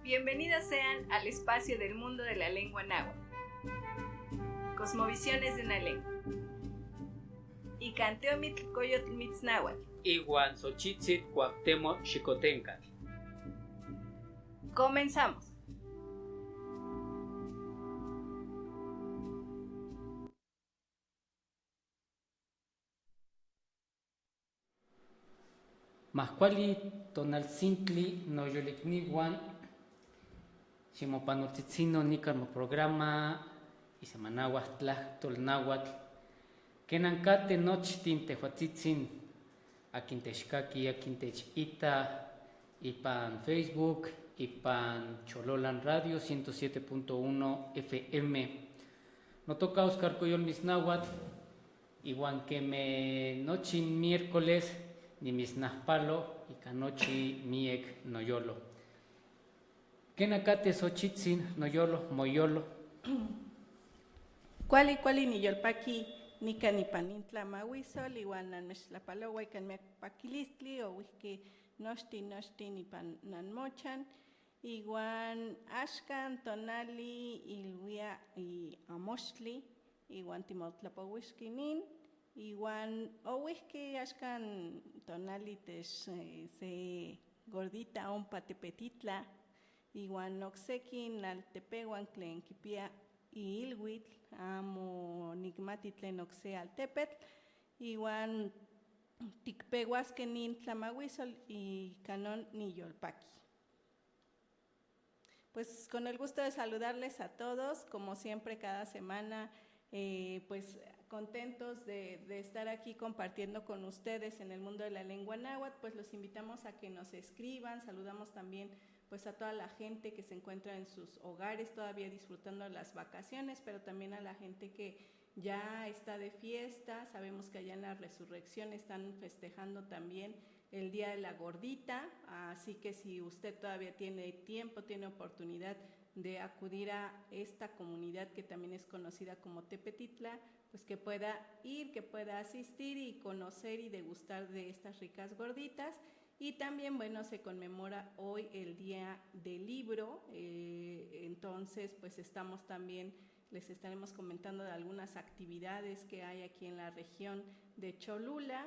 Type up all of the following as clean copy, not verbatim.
Bienvenidas sean al espacio del mundo de la lengua náhuatl. Cosmovisiones de una lengua. Icanteomitl coyotl mitznahuatl. Iguan Xochitzit Cuauhtémoc Xicotencatl. Comenzamos. Mahkuali tonaltzintli noyolikniuan ximopanoltzitzino nikan programa isemanauatl tlahtol náhuatl kenan kateh nochtin tehuatzitzin akin techkaki, akin techita ipan Facebook, ipan Chololan Radio 107.1 FM. Notoka Oscar Coyol Misnáhuatl, iwan keme nochi miércoles nimisnahpalo ika nochi miek noyolo. Kenan kateh Xochitzin noyolo, moyolo. Kuali niyolpaki nika nipanintla mawisol iwan nanmechtlapaloa ikan miak pakilistli owihki nochtin ipan nanmochan iwan axkan tonali ilwia amoxtli iwan timotlapowixki nin iwan owihki axkan tonali tech se gordita ompa Tepetitla iwan okseki naltepehuan tlen kipia iilhuitl amo nikmati tlen okse altepetl iwan tikpeuaskeh nin tlamawisol y canon niyolpaki. Pues con el gusto de saludarles a todos, como siempre cada semana, pues contentos de estar aquí compartiendo con ustedes en el mundo de la lengua náhuatl, pues los invitamos a que nos escriban, saludamos también pues a toda la gente que se encuentra en sus hogares todavía disfrutando de las vacaciones, pero también a la gente que ya está de fiesta. Sabemos que allá en la Resurrección están festejando también el Día de la Gordita, así que si usted todavía tiene tiempo, tiene oportunidad de acudir a esta comunidad que también es conocida como Tepetitla, pues que pueda ir, que pueda asistir y conocer y degustar de estas ricas gorditas. Y también, bueno, se conmemora hoy el Día del Libro, entonces pues estamos también, les estaremos comentando de algunas actividades que hay aquí en la región de Cholula,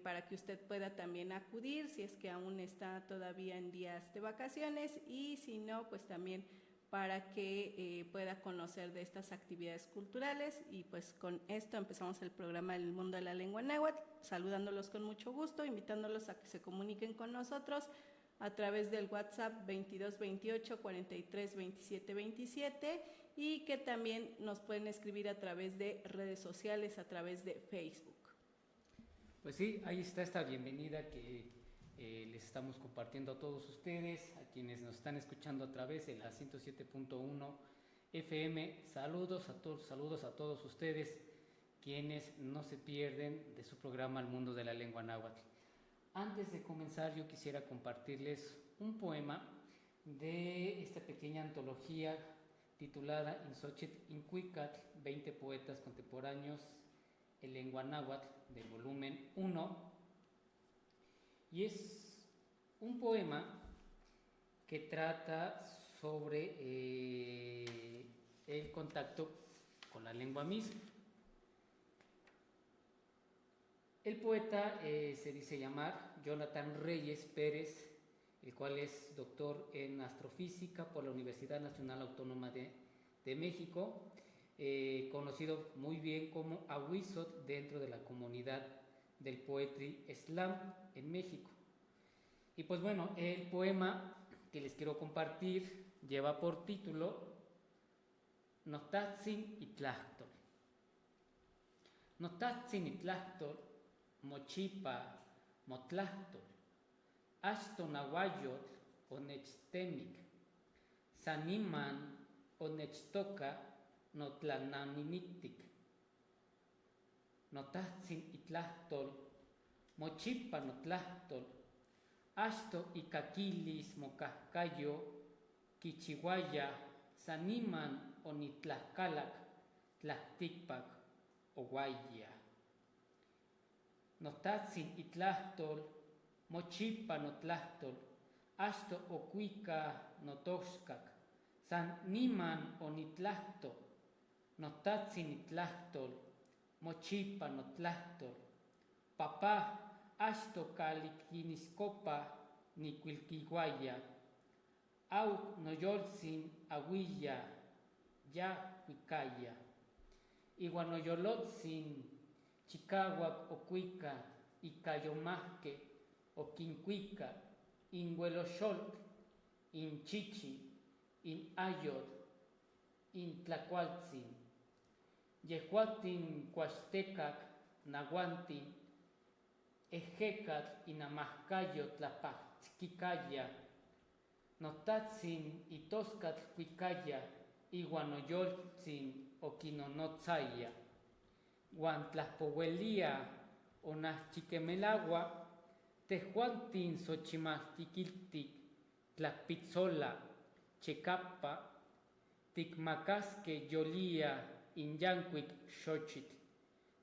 para que usted pueda también acudir si es que aún está todavía en días de vacaciones y si no, pues también para que pueda conocer de estas actividades culturales. Y pues con esto empezamos el programa del mundo de la lengua náhuatl, saludándolos con mucho gusto, invitándolos a que se comuniquen con nosotros a través del WhatsApp 2228 43 27 27 y que también nos pueden escribir a través de redes sociales, a través de Facebook. Pues sí, ahí está esta bienvenida que les estamos compartiendo a todos ustedes, a quienes nos están escuchando a través de la 107.1 FM. Saludos a todos ustedes, quienes no se pierden de su programa El Mundo de la Lengua Náhuatl. Antes de comenzar, yo quisiera compartirles un poema de esta pequeña antología titulada Insochit Incuicatl, 20 poetas contemporáneos en lengua náhuatl, del volumen 1. Y es un poema que trata sobre el contacto con la lengua misma. El poeta se dice llamar Jonathan Reyes Pérez, el cual es doctor en astrofísica por la Universidad Nacional Autónoma de México, conocido muy bien como Ahuizotl dentro de la comunidad del Poetry Slam en México. Y pues bueno, el poema que les quiero compartir lleva por título Notatzin Itlahtol. Notatzin Itlahtol, mochipa motlahtol, ashto nahuayotl onechtemik, saniman onechtoka notlananinictic. Notatzin Itlahtol, mochipa notlahtol, ashto ikakilis mocahcayo, kichihuaya, saniman onitlahcalac, tlahticpac, oguaya. Notatzin Itlahtol, mochipa notlahtol, Ashto okuika notoxkak, san niman onitlahto, notatzi nitlahtol, mochipa notlahtol, papá ashto kalikiniscopa niquilquihuaya, au noyolzin aguilla, ya huicaya, iwan noyolotzin chicahuac ocuica, icayomahque, oquincuica, inhuelosholtl, inchichi, in ayot, in tlacualtzin, yehuatin cuaxtecac, nahuantin, ejecatl inamahcayo tlapahtzquicaya, notatzin itoscatl cuicaya, iwan noyoltzin oquinonotzaya, uan tlahpouelia onahchiquemelagua, tehuantin xochimahtiquiltic, tlapitzola, checapa, ticmacasque yolia inyancuic xochitl,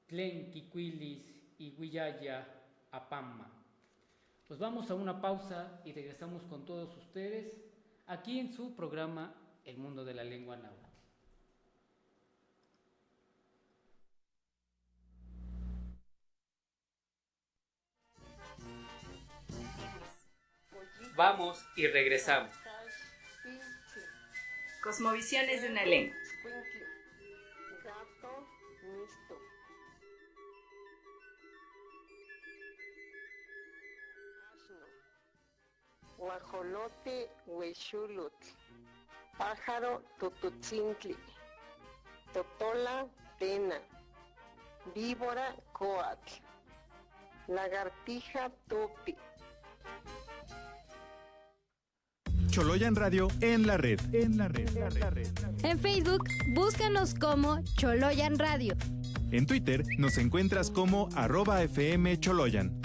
tlen quicuilis iguiyaya apama. Pues vamos a una pausa y regresamos con todos ustedes aquí en su programa El Mundo de la Lengua Náhuatl. Vamos y regresamos. Cosmovisiones de una lengua. Gato mixto. Asno. Guajolote huexulutl. Pájaro tututzintli. Totola tena. Víbora coatl. Lagartija tupi. Choloyan Radio en la red. En Facebook, búscanos como Choloyan Radio. En Twitter nos encuentras como @FM Choloyan.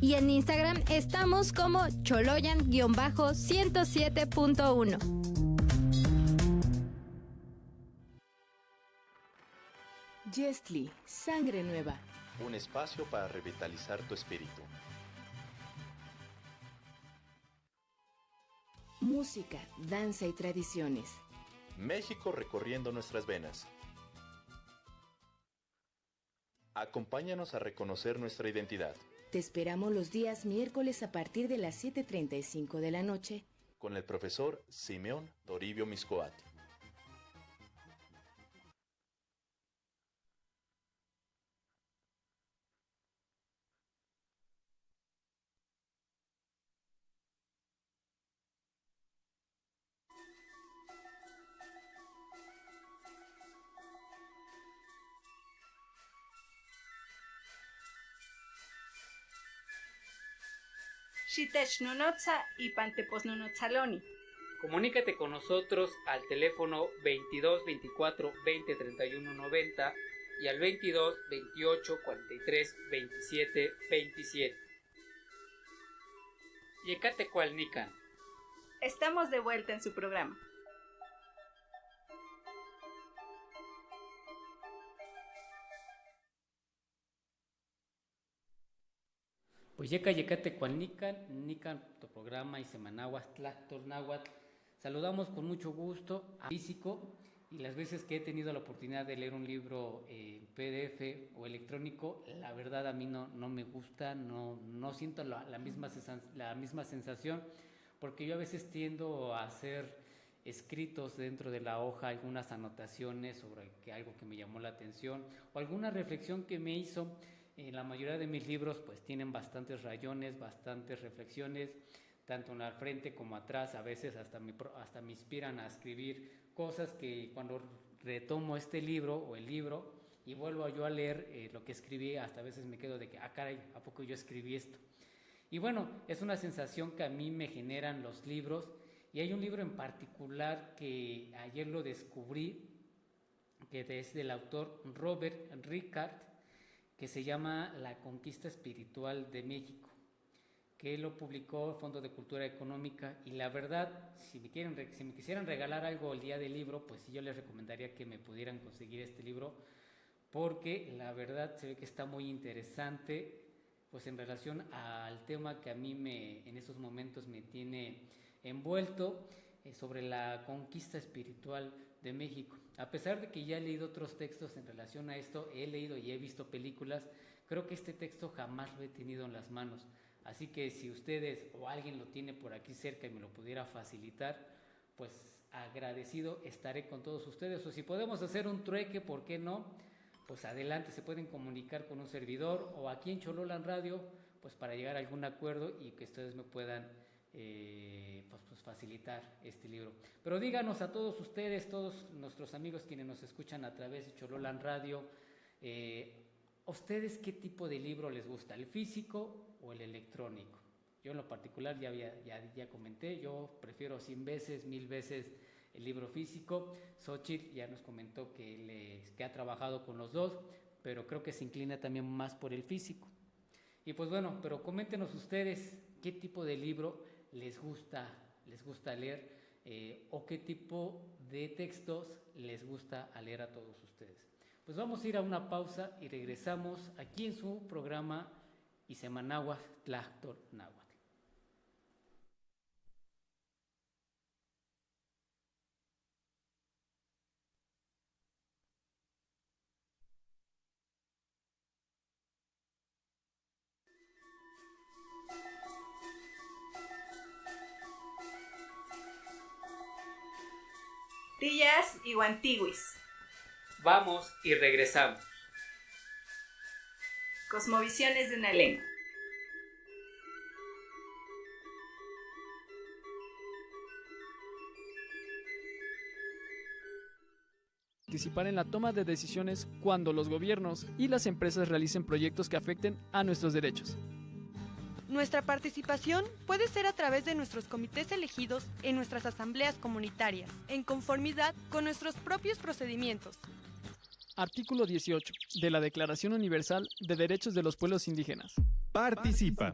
Y en Instagram estamos como Choloyan-107.1. Jestli, sangre nueva. Un espacio para revitalizar tu espíritu. Música, danza y tradiciones. México recorriendo nuestras venas. Acompáñanos a reconocer nuestra identidad. Te esperamos los días miércoles a partir de las 7:35 de la noche. Con el profesor Simeón Toribio Miscoatl. Xitechnonotza y panteposnonotzaloni. Comunícate con nosotros al teléfono 22 24 20 31 90 y al 22 28 43 27 27. Yecatecualnican. Estamos de vuelta en su programa. Pues Yecatecualnican, Nican, tu programa y Semanahuas Tlactor Náhuatl. Saludamos con mucho gusto a físico y las veces que he tenido la oportunidad de leer un libro en PDF o electrónico, la verdad a mí no me gusta, no siento la misma sensación, porque yo a veces tiendo a hacer escritos dentro de la hoja algunas anotaciones sobre algo que me llamó la atención o alguna reflexión que me hizo. La mayoría de mis libros pues tienen bastantes rayones, bastantes reflexiones, tanto en la frente como atrás. A veces hasta me inspiran a escribir cosas que cuando retomo este libro o el libro y vuelvo yo a leer lo que escribí, hasta a veces me quedo de que, caray, ¿a poco yo escribí esto? Y bueno, es una sensación que a mí me generan los libros, y hay un libro en particular que ayer lo descubrí, que es del autor Robert Ricard, que se llama La Conquista Espiritual de México, que lo publicó el Fondo de Cultura Económica. Y la verdad, si me quisieran regalar algo el día del libro, pues sí, yo les recomendaría que me pudieran conseguir este libro, porque la verdad se ve que está muy interesante. pues en relación al tema que a mí en esos momentos me tiene envuelto, sobre la conquista espiritual de México. A pesar de que ya he leído otros textos en relación a esto, he leído y he visto películas, creo que este texto jamás lo he tenido en las manos. Así que si ustedes o alguien lo tiene por aquí cerca y me lo pudiera facilitar, pues agradecido estaré con todos ustedes. O si podemos hacer un trueque, ¿por qué no? Pues adelante, se pueden comunicar con un servidor o aquí en Chololan Radio, pues para llegar a algún acuerdo y que ustedes me puedan pues facilitar este libro. Pero díganos a todos ustedes, todos nuestros amigos quienes nos escuchan a través de Chololan Radio, ¿a ustedes qué tipo de libro les gusta, el físico o el electrónico? Yo en lo particular ya comenté, yo prefiero 100 veces, 1000 veces el libro físico. Xochitl ya nos comentó que ha trabajado con los dos, pero creo que se inclina también más por el físico. Y pues bueno, pero coméntenos ustedes qué tipo de libro les gusta leer, o qué tipo de textos les gusta leer a todos ustedes. Pues vamos a ir a una pausa y regresamos aquí en su programa Isemanagua Tlactor Náhuatl. Tillas y guantiguis. Vamos y regresamos. Cosmovisiones de una lengua. Participar en la toma de decisiones cuando los gobiernos y las empresas realicen proyectos que afecten a nuestros derechos. Nuestra participación puede ser a través de nuestros comités elegidos en nuestras asambleas comunitarias, en conformidad con nuestros propios procedimientos. Artículo 18 de la Declaración Universal de Derechos de los Pueblos Indígenas. Participa.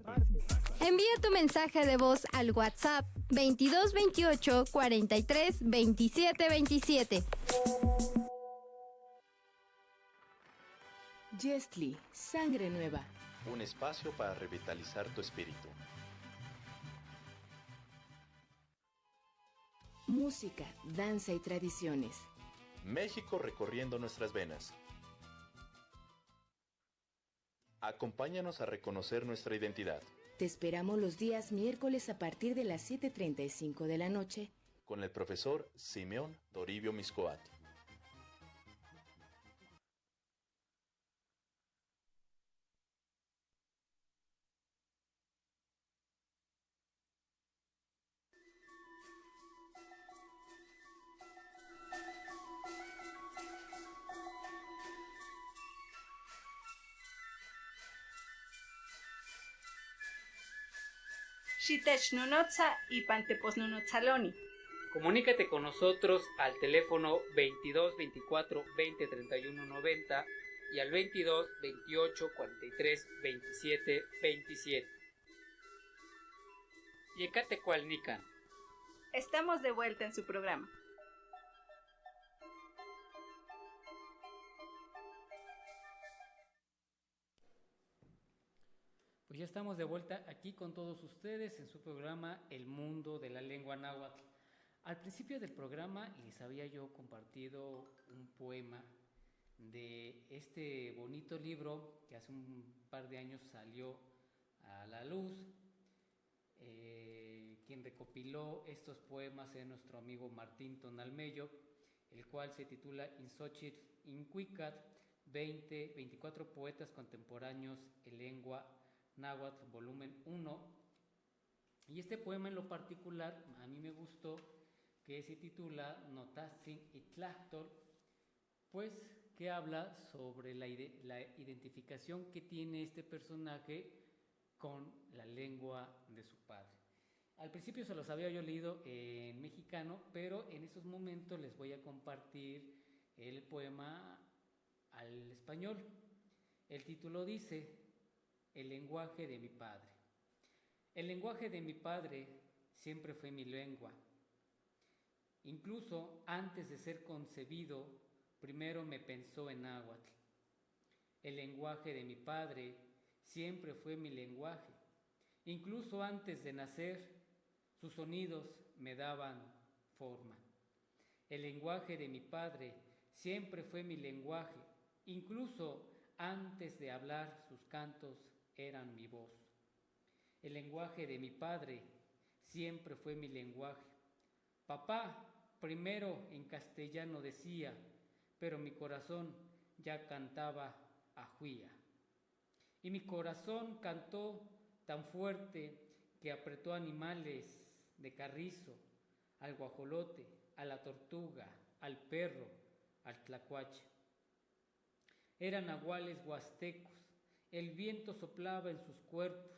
Envía tu mensaje de voz al WhatsApp 2228 43 27 27. Jestli, sangre nueva. Un espacio para revitalizar tu espíritu. Música, danza y tradiciones. México recorriendo nuestras venas. Acompáñanos a reconocer nuestra identidad. Te esperamos los días miércoles a partir de las 7:35 de la noche. Con el profesor Simeón Toribio Miscoatl. Xitechnonotza y Panteposnonotzaloni. Comunícate con nosotros al teléfono 22 24 20 31 90 y al 22 28 43 27 27. Yecatecualnican. Estamos de vuelta en su programa. Pues ya estamos de vuelta aquí con todos ustedes en su programa El Mundo de la Lengua Náhuatl. Al principio del programa les había yo compartido un poema de este bonito libro que hace un par de años salió a la luz. Quien recopiló estos poemas es nuestro amigo Martín Tonalmello, el cual se titula Insochitl Incuicat, 24 poetas contemporáneos en lengua náhuatl, volumen 1. Y este poema en lo particular a mí me gustó, que se titula Notatzin Itlactor, pues que habla sobre la identificación que tiene este personaje con la lengua de su padre. Al principio se los había yo leído en mexicano, pero en estos momentos les voy a compartir el poema al español. El título dice: El lenguaje de mi padre. El lenguaje de mi padre siempre fue mi lengua. Incluso antes de ser concebido, primero me pensó en náhuatl. El lenguaje de mi padre siempre fue mi lenguaje. Incluso antes de nacer, sus sonidos me daban forma. El lenguaje de mi padre siempre fue mi lenguaje. Incluso antes de hablar, sus cantos eran mi voz. El lenguaje de mi padre siempre fue mi lenguaje. Papá, primero en castellano decía, pero mi corazón ya cantaba ajuía. Y mi corazón cantó tan fuerte que apretó animales de carrizo, al guajolote, a la tortuga, al perro, al tlacuache. Eran nahuales huastecos, el viento soplaba en sus cuerpos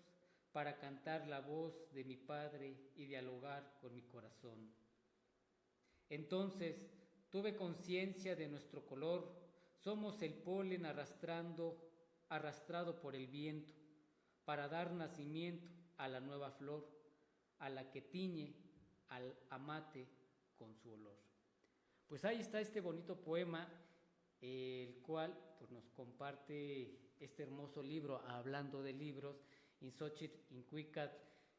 para cantar la voz de mi padre y dialogar con mi corazón. Entonces tuve conciencia de nuestro color, somos el polen arrastrado por el viento, para dar nacimiento a la nueva flor, a la que tiñe al amate con su olor. Pues ahí está este bonito poema, el cual pues, nos comparte este hermoso libro, hablando de libros, Insochitl Incuicat,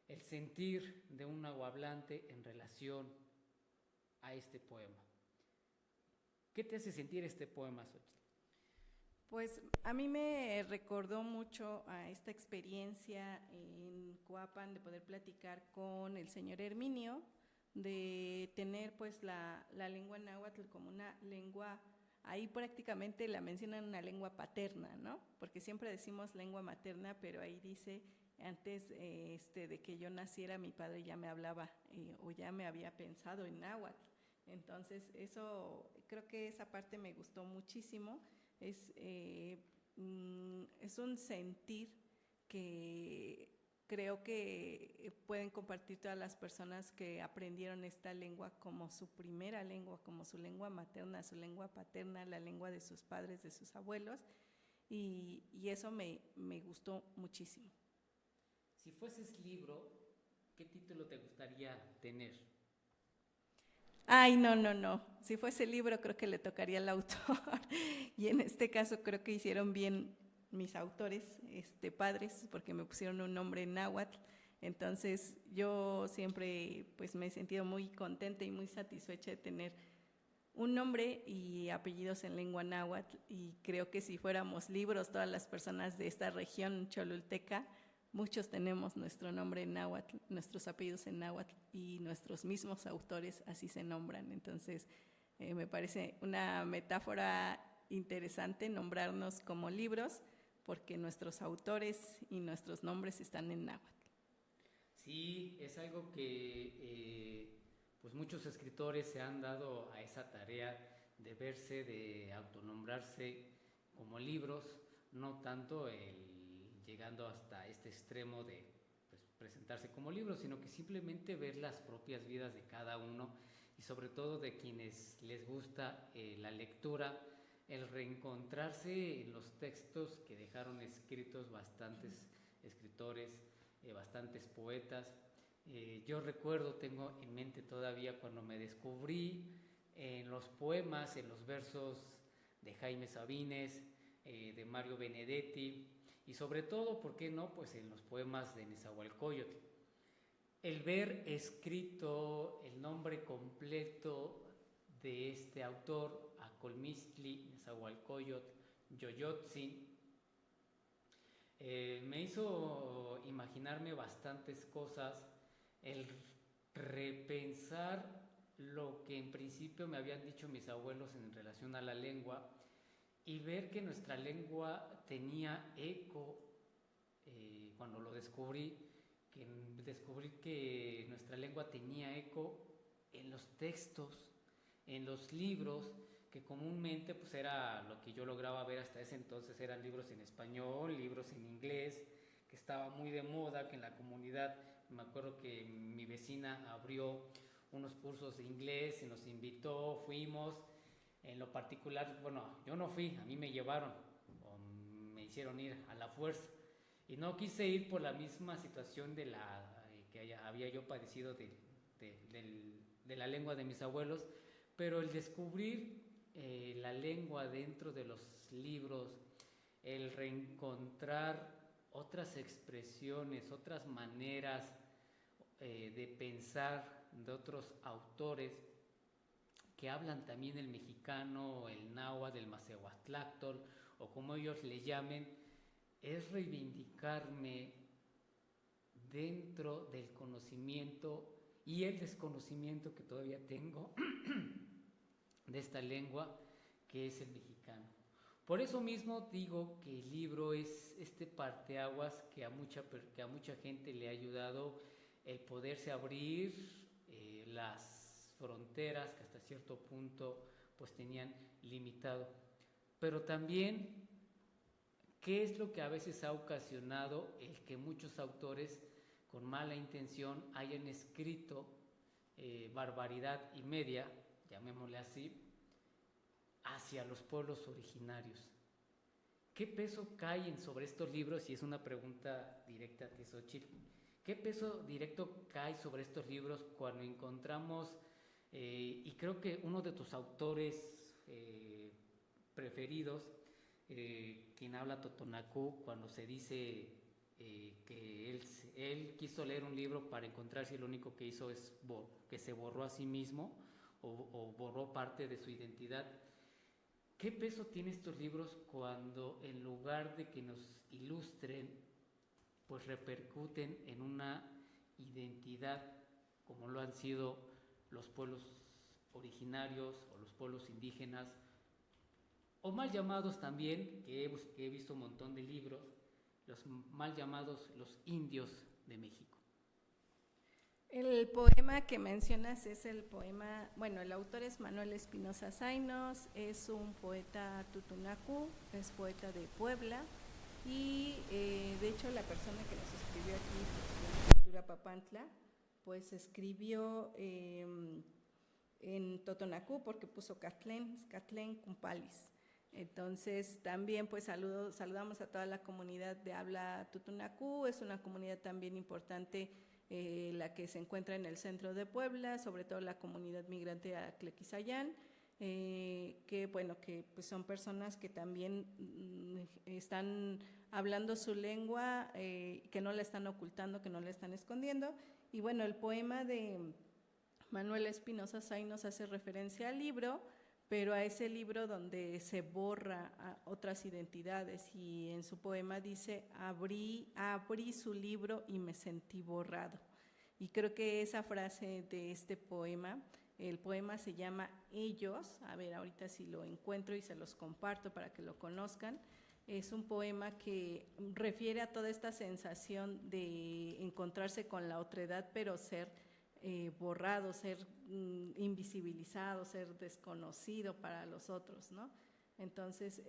el sentir de un nahuablante en relación a este poema. ¿Qué te hace sentir este poema, Xochitl? Pues a mí me recordó mucho a esta experiencia en Coapan de poder platicar con el señor Herminio, de tener pues la lengua náhuatl como una lengua, ahí prácticamente la mencionan una lengua paterna, ¿no? Porque siempre decimos lengua materna, pero ahí dice, antes de que yo naciera, mi padre ya me hablaba o ya me había pensado en náhuatl. Entonces eso, creo que esa parte me gustó muchísimo. Es un sentir que creo que pueden compartir todas las personas que aprendieron esta lengua como su primera lengua, como su lengua materna, su lengua paterna, la lengua de sus padres, de sus abuelos, y eso me gustó muchísimo. Si fueses libro, ¿qué título te gustaría tener? Ay, no. Si fuese libro, creo que le tocaría al autor. Y en este caso creo que hicieron bien mis autores, padres, porque me pusieron un nombre en náhuatl. Entonces, yo siempre pues me he sentido muy contenta y muy satisfecha de tener un nombre y apellidos en lengua náhuatl. Y creo que si fuéramos libros, todas las personas de esta región cholulteca, muchos tenemos nuestro nombre en náhuatl, nuestros apellidos en náhuatl y nuestros mismos autores así se nombran. Entonces, me parece una metáfora interesante nombrarnos como libros porque nuestros autores y nuestros nombres están en náhuatl. Sí, es algo que pues muchos escritores se han dado a esa tarea de verse, de autonombrarse como libros, no tanto llegando hasta este extremo de pues, presentarse como libros, sino que simplemente ver las propias vidas de cada uno y sobre todo de quienes les gusta la lectura, el reencontrarse en los textos que dejaron escritos bastantes escritores, bastantes poetas. Yo recuerdo, tengo en mente todavía cuando me descubrí en los poemas, en los versos de Jaime Sabines, de Mario Benedetti, y sobre todo, ¿por qué no?, pues en los poemas de Nezahualcóyotl. El ver escrito el nombre completo de este autor, Acolmistli Nezahualcóyotl Yoyotzin, me hizo imaginarme bastantes cosas, el repensar lo que en principio me habían dicho mis abuelos en relación a la lengua, y ver que nuestra lengua tenía eco, cuando lo descubrí que nuestra lengua tenía eco en los textos, en los libros, que comúnmente pues era lo que yo lograba ver hasta ese entonces, eran libros en español, libros en inglés, que estaba muy de moda, que en la comunidad, me acuerdo que mi vecina abrió unos cursos de inglés y nos invitó, fuimos. En lo particular, bueno, yo no fui, a mí me llevaron, o me hicieron ir a la fuerza, y no quise ir por la misma situación de que había yo padecido de la lengua de mis abuelos, pero el descubrir la lengua dentro de los libros, el reencontrar otras expresiones, otras maneras de pensar de otros autores que hablan también el mexicano, el náhuatl, el macehuatláctol, o como ellos le llamen, es reivindicarme dentro del conocimiento y el desconocimiento que todavía tengo de esta lengua que es el mexicano. Por eso mismo digo que el libro es este parteaguas que a mucha gente le ha ayudado el poderse abrir las fronteras que hasta cierto punto pues tenían limitado. Pero también, ¿qué es lo que a veces ha ocasionado el que muchos autores con mala intención hayan escrito barbaridad y media, llamémosle así, hacia los pueblos originarios? ¿Qué peso cae sobre estos libros? Y es una pregunta directa a ti, Xochitl. ¿Qué peso directo cae sobre estos libros cuando encontramos, y creo que uno de tus autores preferidos, quien habla totonacú, cuando se dice que él quiso leer un libro para encontrarse y lo único que hizo es que se borró a sí mismo o borró parte de su identidad? ¿Qué peso tienen estos libros cuando en lugar de que nos ilustren, pues repercuten en una identidad como lo han sido los pueblos originarios o los pueblos indígenas, o mal llamados también, que he visto un montón de libros, los mal llamados los indios de México? El poema que mencionas es el poema, bueno, el autor es Manuel Espinosa Zainos, es un poeta tutunacú, es poeta de Puebla, y de hecho la persona que nos escribió aquí, en Cultura Papantla, pues escribió en totonacú porque puso Catlén Cumpalis. Entonces también pues saludamos a toda la comunidad de habla tutunacú, es una comunidad también importante la que se encuentra en el centro de Puebla, sobre todo la comunidad migrante Atlequizayán, que bueno, que pues son personas que también están hablando su lengua, que no la están ocultando, que no la están escondiendo. Y bueno, el poema de Manuel Espinosa Zainos hace referencia al libro, pero a ese libro donde se borra a otras identidades, y en su poema dice: abrí su libro y me sentí borrado. Y creo que esa frase de este poema, el poema se llama Ellos, a ver ahorita si lo encuentro y se los comparto para que lo conozcan. Es un poema que refiere a toda esta sensación de encontrarse con la otredad, pero ser borrado, ser invisibilizado, ser desconocido para los otros, ¿no? Entonces,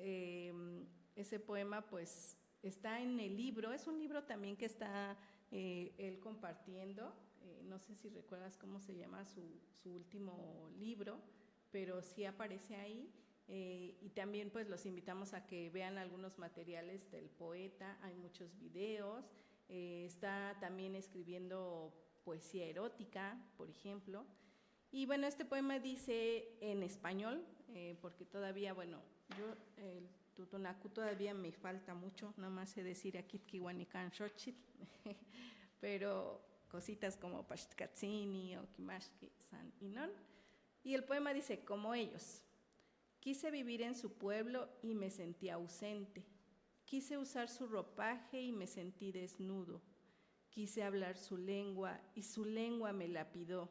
ese poema pues está en el libro, es un libro también que está él compartiendo, no sé si recuerdas cómo se llama su último libro, pero sí aparece ahí. Y también pues los invitamos a que vean algunos materiales del poeta, hay muchos videos, está también escribiendo poesía erótica, por ejemplo. Y bueno, este poema dice en español, porque todavía, bueno, yo el tutunacú todavía me falta mucho, nada más sé decir Akitkiwanikan Xochitl, pero cositas como Pachtkatzini o Kimashki San Inon. Y el poema dice: como ellos. Quise vivir en su pueblo y me sentí ausente. Quise usar su ropaje y me sentí desnudo. Quise hablar su lengua y su lengua me lapidó.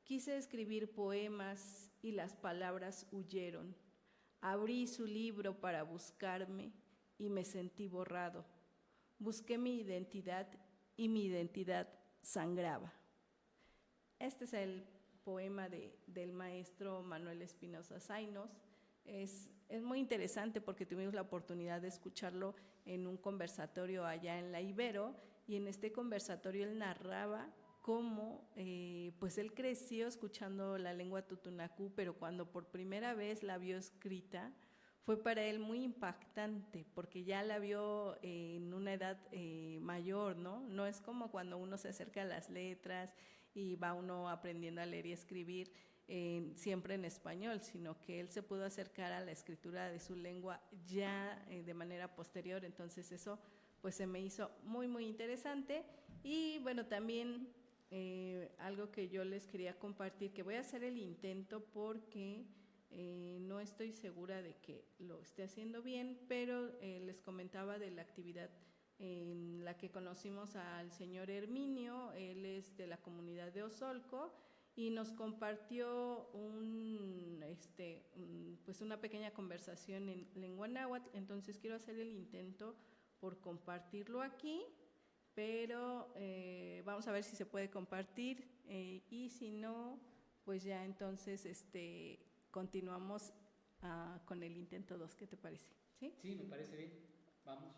Quise escribir poemas y las palabras huyeron. Abrí su libro para buscarme y me sentí borrado. Busqué mi identidad y mi identidad sangraba. Este es el poema del maestro Manuel Espinosa Zainos. Es muy interesante porque tuvimos la oportunidad de escucharlo en un conversatorio allá en la Ibero, y en este conversatorio él narraba cómo pues él creció escuchando la lengua tutunacú, pero cuando por primera vez la vio escrita fue para él muy impactante porque ya la vio en una edad mayor, ¿no? No es como cuando uno se acerca a las letras y va uno aprendiendo a leer y escribir siempre en español, sino que él se pudo acercar a la escritura de su lengua ya de manera posterior. Entonces eso pues se me hizo muy, muy interesante. Y bueno, también algo que yo les quería compartir, que voy a hacer el intento porque no estoy segura de que lo esté haciendo bien, pero les comentaba de la actividad en la que conocimos al señor Herminio. Él es de la comunidad de Osolco y nos compartió pues una pequeña conversación en lengua náhuatl. Entonces quiero hacer el intento por compartirlo aquí, pero vamos a ver si se puede compartir, y si no, pues ya entonces continuamos con el intento 2. ¿Qué te parece? ¿Sí? Sí, me parece bien. Vamos.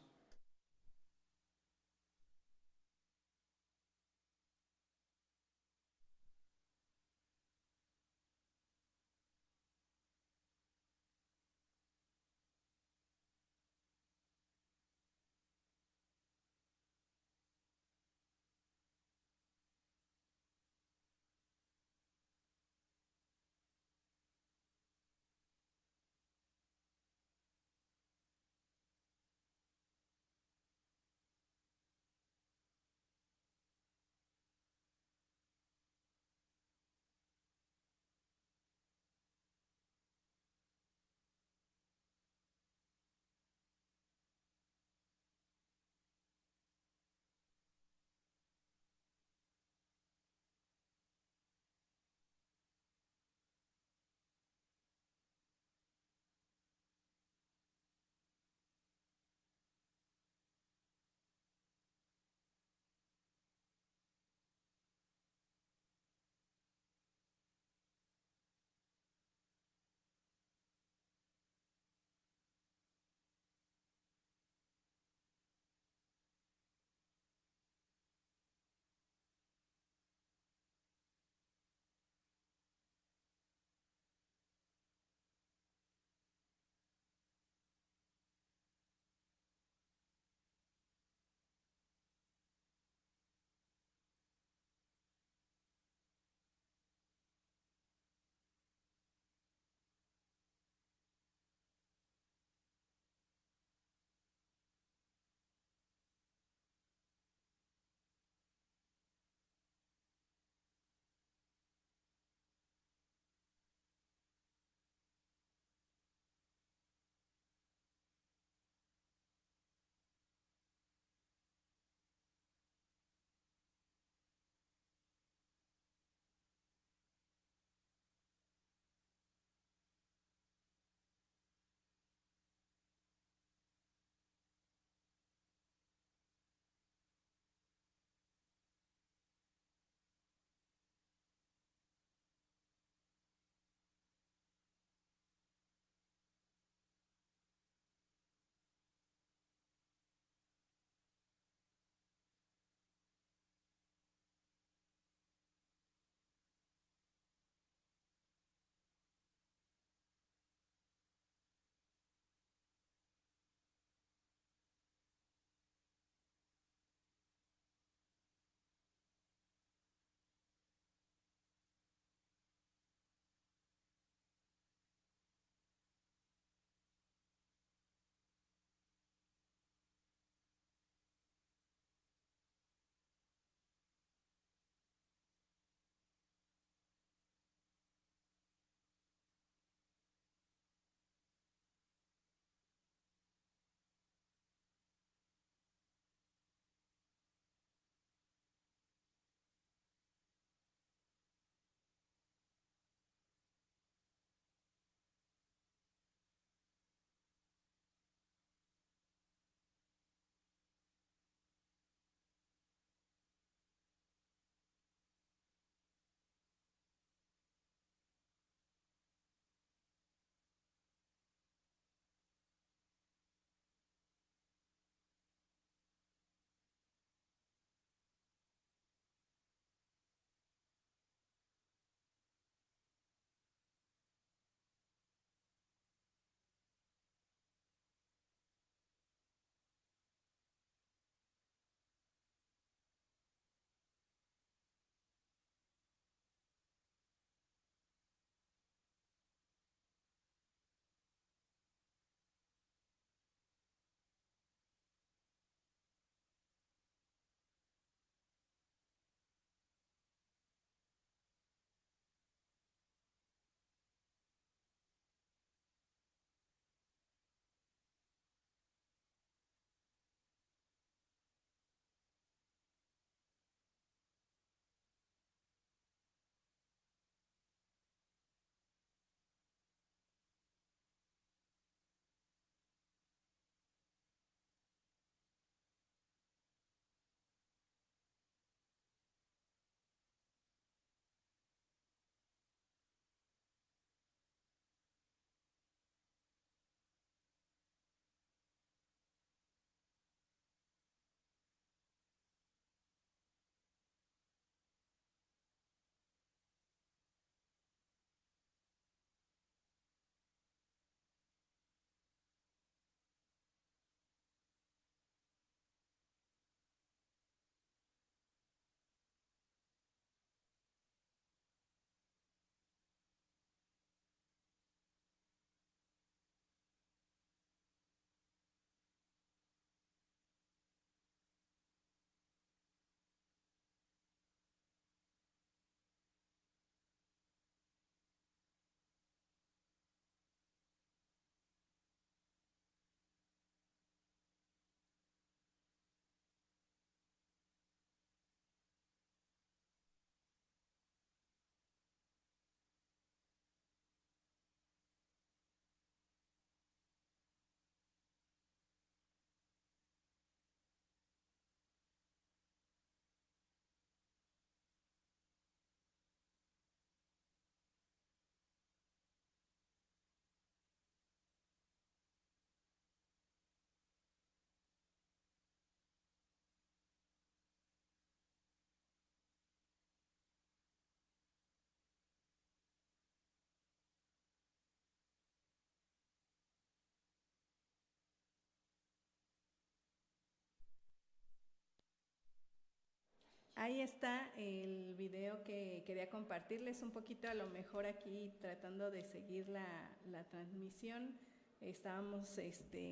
ahí está el video que quería compartirles un poquito, a lo mejor aquí tratando de seguir la transmisión. Estábamos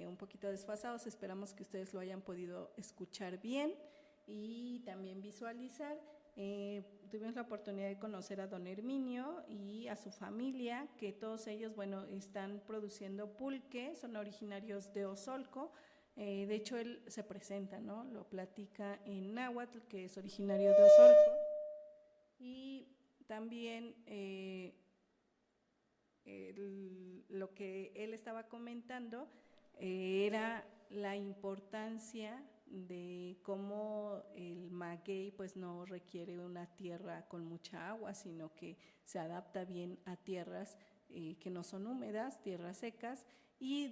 un poquito desfasados, esperamos que ustedes lo hayan podido escuchar bien y también visualizar. Tuvimos la oportunidad de conocer a don Herminio y a su familia, que todos ellos, bueno, están produciendo pulque, son originarios de Osolco. De hecho, él se presenta, ¿no? Lo platica en náhuatl, que es originario de Osolco. Y también lo que él estaba comentando era la importancia de cómo el maguey pues no requiere una tierra con mucha agua, sino que se adapta bien a tierras que no son húmedas, tierras secas, y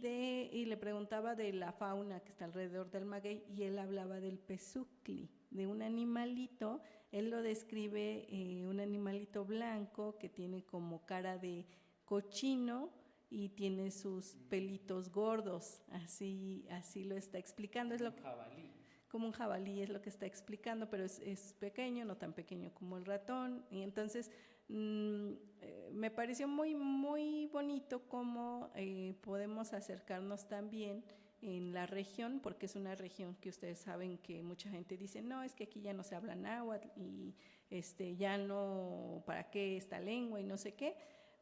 le preguntaba de la fauna que está alrededor del maguey, y él hablaba del pezucli, de un animalito. Él lo describe, un animalito blanco que tiene como cara de cochino y tiene sus pelitos gordos, así lo está explicando. Es lo que, jabalí. Como un jabalí es lo que está explicando, pero es pequeño, no tan pequeño como el ratón. Y entonces me pareció muy, muy bonito cómo podemos acercarnos también en la región, porque es una región que ustedes saben que mucha gente dice, no, es que aquí ya no se habla náhuatl y ya no, ¿para qué esta lengua? Y no sé qué.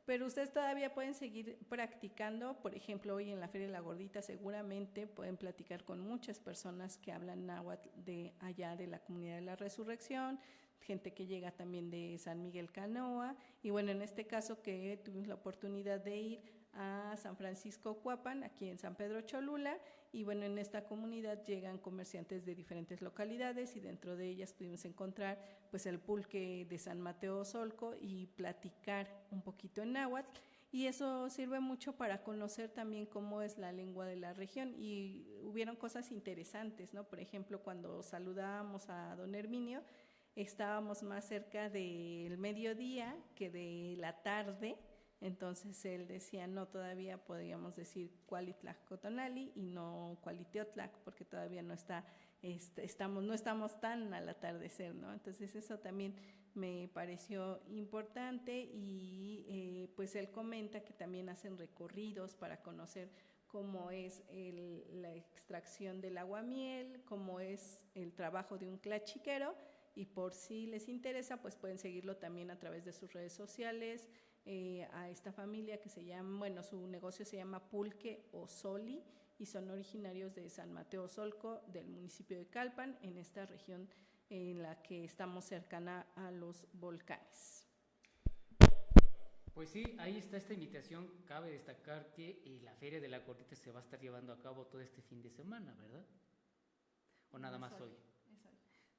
Pero ustedes todavía pueden seguir practicando. Por ejemplo, hoy en la Feria de la Gordita seguramente pueden platicar con muchas personas que hablan náhuatl de allá de la Comunidad de la Resurrección, gente que llega también de San Miguel Canoa. Y bueno, en este caso que tuvimos la oportunidad de ir a San Francisco Cuapan, aquí en San Pedro Cholula, y bueno, en esta comunidad llegan comerciantes de diferentes localidades y dentro de ellas pudimos encontrar pues el pulque de San Mateo Osolco y platicar un poquito en náhuatl, y eso sirve mucho para conocer también cómo es la lengua de la región. Y hubieron cosas interesantes, ¿no? Por ejemplo, cuando saludábamos a don Herminio, estábamos más cerca del mediodía que de la tarde. Entonces él decía, no, todavía podríamos decir Cualitlacotonali y no Cualiteotlac, porque todavía no estamos tan al atardecer, ¿no? Entonces eso también me pareció importante. Y pues él comenta que también hacen recorridos para conocer cómo es la extracción del aguamiel, cómo es el trabajo de un clachiquero, y por si les interesa, pues pueden seguirlo también a través de sus redes sociales. A esta familia que se llama, bueno, su negocio se llama Pulque Osoli y son originarios de San Mateo Osolco, del municipio de Calpan, en esta región en la que estamos cercana a los volcanes. Pues sí, ahí está esta invitación. Cabe destacar que la Feria de la Gordita se va a estar llevando a cabo todo este fin de semana, ¿verdad? ¿O nada más hoy?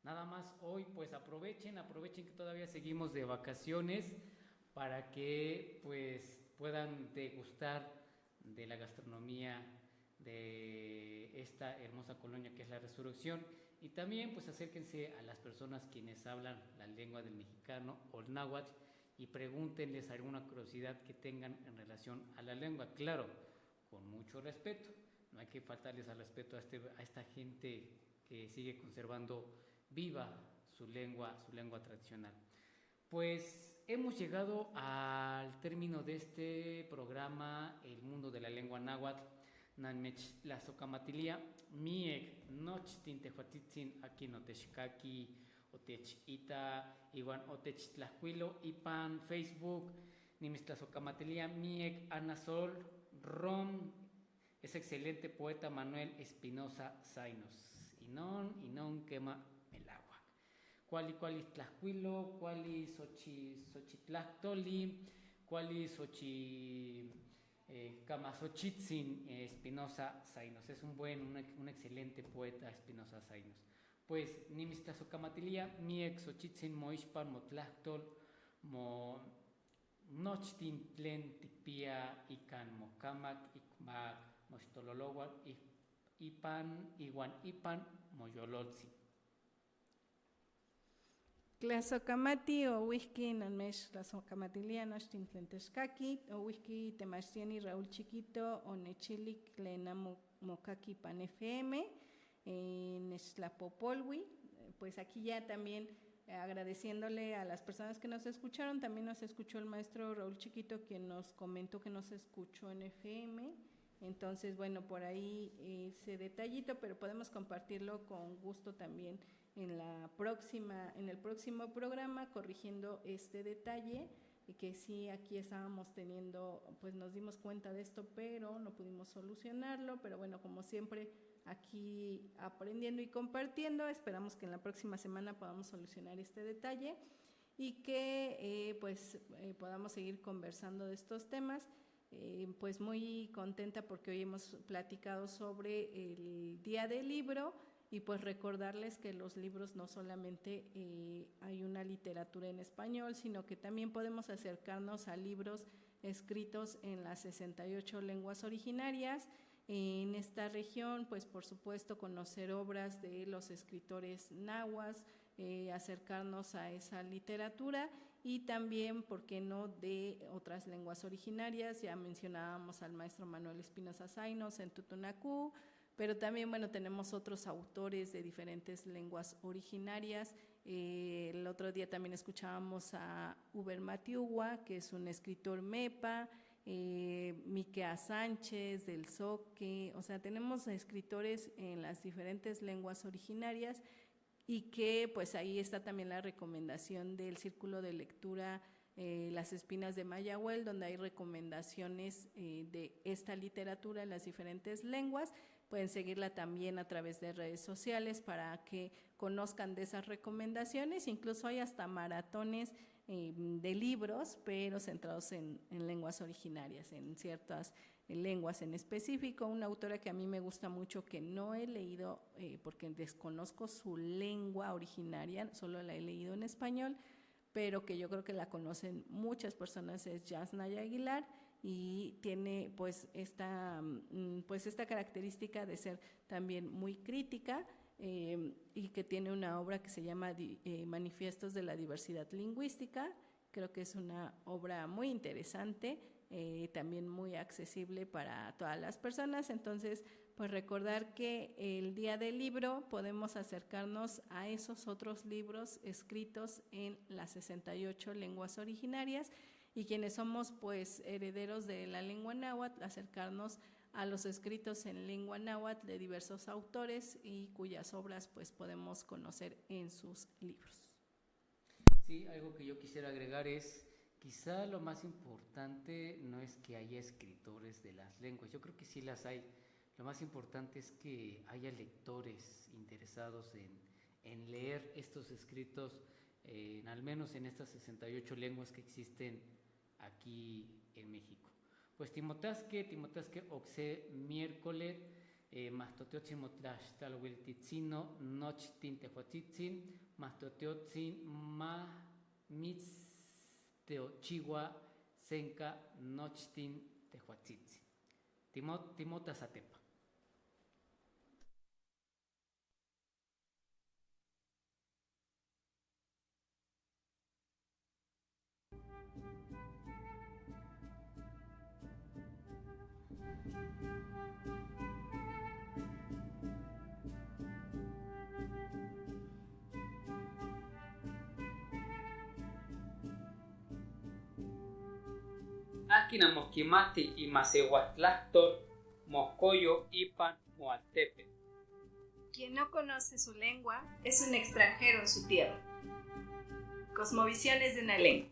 Nada más hoy, pues aprovechen que todavía seguimos de vacaciones, para que pues puedan degustar de la gastronomía de esta hermosa colonia que es la Resurrección. Y también pues acérquense a las personas quienes hablan la lengua del mexicano o el náhuatl y pregúntenles alguna curiosidad que tengan en relación a la lengua, claro, con mucho respeto. No hay que faltarles al respeto a esta gente que sigue conservando viva su lengua tradicional. Pues hemos llegado al término de este programa, El Mundo de la Lengua Náhuatl. Nanmech la socamatilia, miek nochtin tehuatitzin aquí notechkaki, otechita, igual otechtlahcuilo, ipan Facebook, nimis la socamatilia, miek Anasol, Rom, es excelente poeta Manuel Espinosa Zainos, inon quema el agua. Cuali tlahcuilo, cuali xochitlactoli, cuali camasochitzin Espinosa Zainos. Es un excelente poeta Espinosa Zainos. Pues nimis tlazocamatilia, miek xochitzin moixpan motlactol, mo nochtin tlen tikpia ikan mocamak, ikmak mochtololohuan, ipan moyololtzi. Tlazocamati o whisky nanmesh tlazocamatilia nochtin tlen texcaqui, o whisky temachtiani Raúl Chiquito o nechilik tlena mocaqui pan FM, Nextlapopolhui. Pues aquí ya también agradeciéndole a las personas que nos escucharon. También nos escuchó el maestro Raúl Chiquito, quien nos comentó que nos escuchó en FM. Entonces, bueno, por ahí ese detallito, pero podemos compartirlo con gusto también en el próximo programa, corrigiendo este detalle, que sí, aquí estábamos teniendo, pues nos dimos cuenta de esto, pero no pudimos solucionarlo. Pero bueno, como siempre, aquí aprendiendo y compartiendo, esperamos que en la próxima semana podamos solucionar este detalle y que podamos seguir conversando de estos temas. Pues muy contenta porque hoy hemos platicado sobre el Día del Libro, y pues recordarles que los libros no solamente hay una literatura en español, sino que también podemos acercarnos a libros escritos en las 68 lenguas originarias. En esta región, pues por supuesto conocer obras de los escritores nahuas, acercarnos a esa literatura, y también, ¿por qué no?, de otras lenguas originarias. Ya mencionábamos al maestro Manuel Espinosa Zainos en Tutunacú, pero también, bueno, tenemos otros autores de diferentes lenguas originarias. El otro día también escuchábamos a Uber Matiugua, que es un escritor mepa, Miquea Sánchez del Zoque. O sea, tenemos escritores en las diferentes lenguas originarias, y que pues ahí está también la recomendación del Círculo de Lectura Las Espinas de Mayahuel, donde hay recomendaciones de esta literatura en las diferentes lenguas. Pueden seguirla también a través de redes sociales para que conozcan de esas recomendaciones. Incluso hay hasta maratones de libros, pero centrados en lenguas originarias, en ciertas lenguas en específico. Una autora que a mí me gusta mucho, que no he leído porque desconozco su lengua originaria, solo la he leído en español, pero que yo creo que la conocen muchas personas, es Yasnaya Aguilar, y tiene pues esta característica de ser también muy crítica, y que tiene una obra que se llama Manifiestos de la Diversidad Lingüística. Creo que es una obra muy interesante, también muy accesible para todas las personas. Entonces, pues recordar que el Día del Libro podemos acercarnos a esos otros libros escritos en las 68 lenguas originarias, y quienes somos pues herederos de la lengua náhuatl, acercarnos a los escritos en lengua náhuatl de diversos autores, y cuyas obras pues podemos conocer en sus libros. Sí, algo que yo quisiera agregar es, quizá lo más importante no es que haya escritores de las lenguas, yo creo que sí las hay. Lo más importante es que haya lectores interesados en leer estos escritos, al menos en estas 68 lenguas que existen aquí en México. Pues timotasque oxe miércoles, mastoteotzin motlashtalhuiltitzino, nochtin tehuatzitzin, mastoteotzin ma mitzteochiwa senka nochtin tehuatzitzin. Timotazatepa. Akina mosquimati y macehuatlactor, moscoyo ipan moatepe. Quien no conoce su lengua es un extranjero en su tierra. Cosmovisiones de una lengua.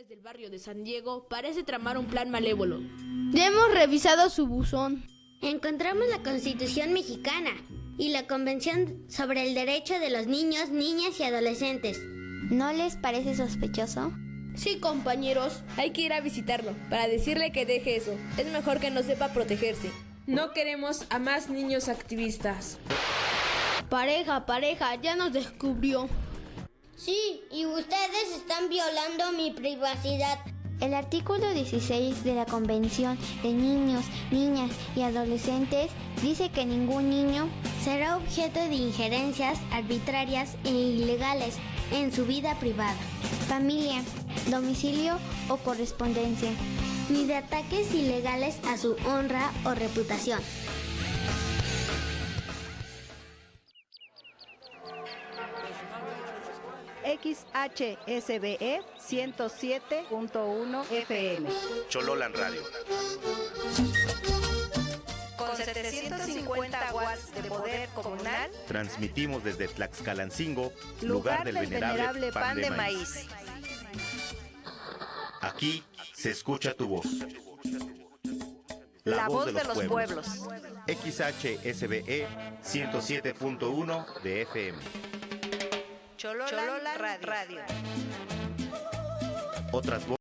Del barrio de San Diego parece tramar un plan malévolo. Ya hemos revisado su buzón. Encontramos la Constitución mexicana y la Convención sobre el Derecho de los Niños, Niñas y Adolescentes. ¿No les parece sospechoso? Sí, compañeros, hay que ir a visitarlo para decirle que deje eso. Es mejor que no sepa protegerse. No queremos a más niños activistas. Pareja, ya nos descubrió. Sí, y ustedes están violando mi privacidad. El artículo 16 de la Convención de Niños, Niñas y Adolescentes dice que ningún niño será objeto de injerencias arbitrarias e ilegales en su vida privada, familia, domicilio o correspondencia. ni de ataques ilegales a su honra o reputación. XHSBE 107.1 FM. Chololan Radio. Con 750 watts de poder comunal, transmitimos desde Tlaxcalancingo, lugar del venerable pan de maíz. Aquí se escucha tu voz. La voz de los pueblos. XHSBE 107.1 de FM. Chololan Radio. Otras voces